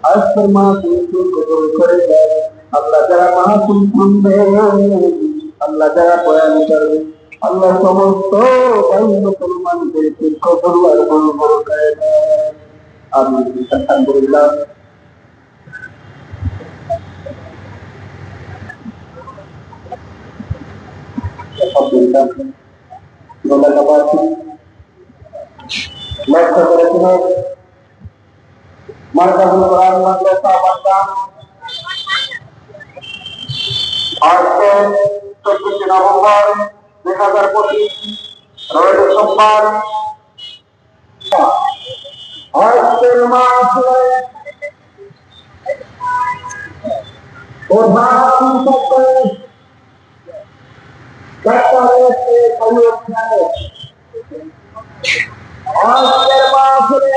আজকের মাহফিল কবুল করে দেন আল্লাহ। যারা মাহফিল শুনবে, আল্লাহ যারা বয়ান করবে, আল্লাহ সমস্ত ভাই মুসলমানদেরকে কবুল আর মঙ্গল করে দেন। আমিন। আলহামদুলিল্লাহ। আলহামদুলিল্লাহ। ধন্যবাদ। লক্ষ্য করেছিলেন মার্কাজুল কোরআন মাদ্রাসা বাড্ডা আজকে 24 নভেম্বর 2025 রোজ সোমবার। আজকের মাহফিলে প্রধান অতিথি ডক্টর এস এ সৈয়দ সাহেব। আজকের মাহফিলে